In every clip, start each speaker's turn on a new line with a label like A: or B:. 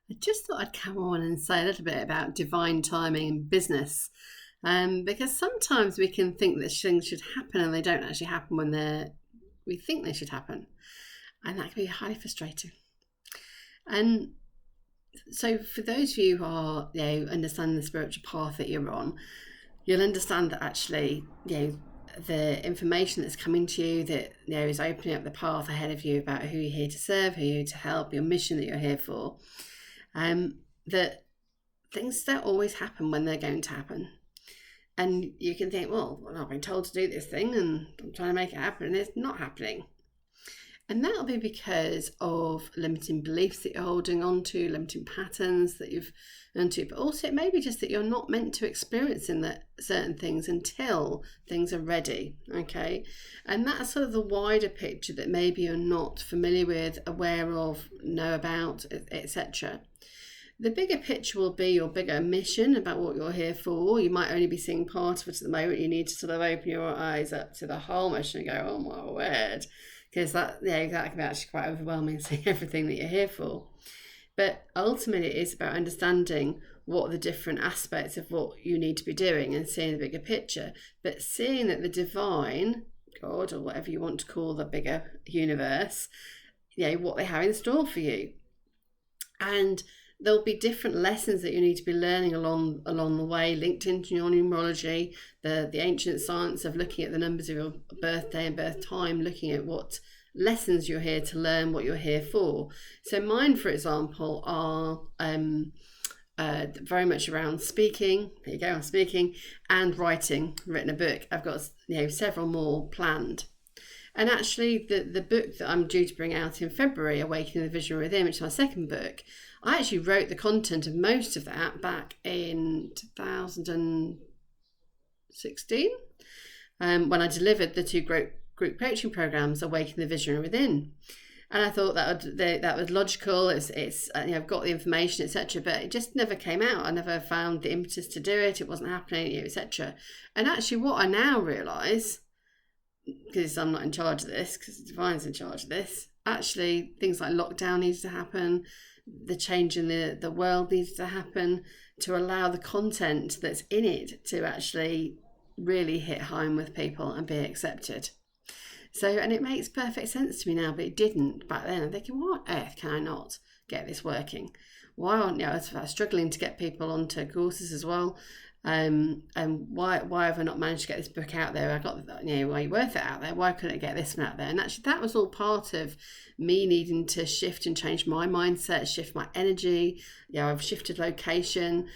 A: I just thought I'd come on and say a little bit about divine timing in business. Because sometimes we can think that things should happen and they don't actually happen when we think they should happen. And that can be highly frustrating. And so for those of you who are, understanding the spiritual path that you're on, you'll understand that actually, the information that's coming to you that, is opening up the path ahead of you about who you're here to serve, who you're here to help, your mission that you're here for. That things don't always happen when they're going to happen. And you can think, well, I've been told to do this thing and I'm trying to make it happen and it's not happening. And that'll be because of limiting beliefs that you're holding on to, limiting patterns that you've learned to. But also it may be just that you're not meant to experience in that certain things until things are ready, okay? And that's sort of the wider picture that maybe you're not familiar with, aware of, know about, etc. The bigger picture will be your bigger mission about what you're here for. You might only be seeing part of it at the moment. You need to sort of open your eyes up to the whole mission and go, oh my word. Because that can be actually quite overwhelming, seeing everything that you're here for. But ultimately it is about understanding what the different aspects of what you need to be doing and seeing the bigger picture. But seeing that the divine, God, or whatever you want to call the bigger universe, what they have in store for you. And there'll be different lessons that you need to be learning along the way, linked into your numerology, the ancient science of looking at the numbers of your birthday and birth time, looking at what lessons you're here to learn, what you're here for. So mine, for example, are very much around speaking. There you go, I'm speaking and writing, written a book. I've got several more planned. And actually the book that I'm due to bring out in February, Awakening the Vision Within, which is my second book, I actually wrote the content of most of that back in 2016 when I delivered the two group coaching programs, Awakening the Vision Within. And I thought that was logical. It's I've got the information, etc. But it just never came out. I never found the impetus to do it. It wasn't happening, etc. And actually what I now realise, because I'm not in charge of this, because the divine's in charge of this, actually things like lockdown needs to happen, the change in the world needs to happen to allow the content that's in it to actually really hit home with people and be accepted. So, and it makes perfect sense to me now, but it didn't back then. I'm thinking, why on earth can I not get this working? Why aren't I was struggling to get people onto courses as well? And why have I not managed to get this book out there? I got Way Worth It out there. Why couldn't I get this one out there? And actually that was all part of me needing to shift and change my mindset, shift my energy. I've shifted location,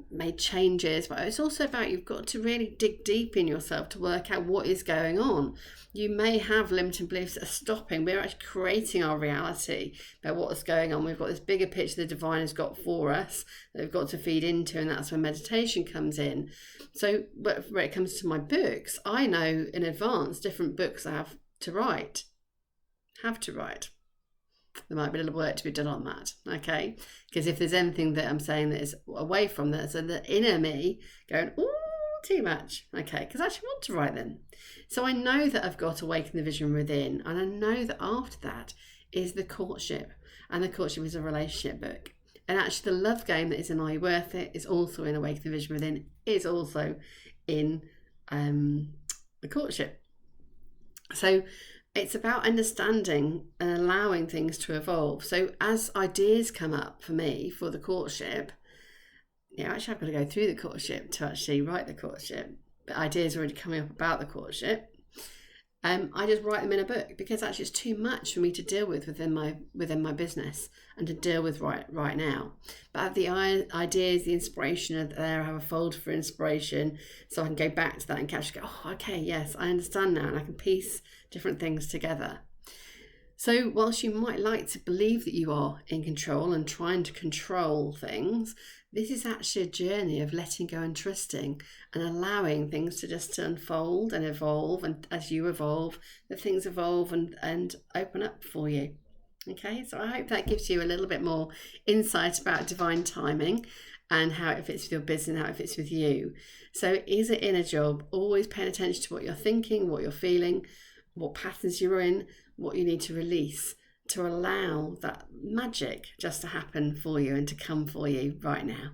A: made changes, but it's also about you've got to really dig deep in yourself to work out what is going on. You may have limiting beliefs that are stopping. We're actually creating our reality about what's going on. We've got this bigger picture the divine has got for us that we've got to feed into, and that's where meditation comes in. So where it comes to my books, I know in advance different books I have to write. There might be a little work to be done on that, okay? Because if there's anything that I'm saying that is away from that, so the inner me going, ooh, too much, okay? Because I actually want to write them. So I know that I've got Awaken the Vision Within, and I know that after that is the courtship, and the courtship is a relationship book. And actually the love game that is in Are You Worth It is also in Awaken the Vision Within, is also in the courtship. So it's about understanding and allowing things to evolve. So as ideas come up for me for the courtship, actually I've got to go through the courtship to actually write the courtship, but ideas are already coming up about the courtship. I just write them in a book because actually it's too much for me to deal with within my business and to deal with right now. But I have the ideas, the inspiration are there. I have a folder for inspiration, so I can go back to that and catch. Go, oh, okay, yes, I understand now, and I can piece different things together. So whilst you might like to believe that you are in control and trying to control things, this is actually a journey of letting go and trusting and allowing things to just unfold and evolve. And as you evolve, the things evolve and open up for you. Okay, so I hope that gives you a little bit more insight about divine timing and how it fits with your business and how it fits with you. So is it in a job? Always paying attention to what you're thinking, what you're feeling, what patterns you're in, what you need to release, to allow that magic just to happen for you and to come for you right now.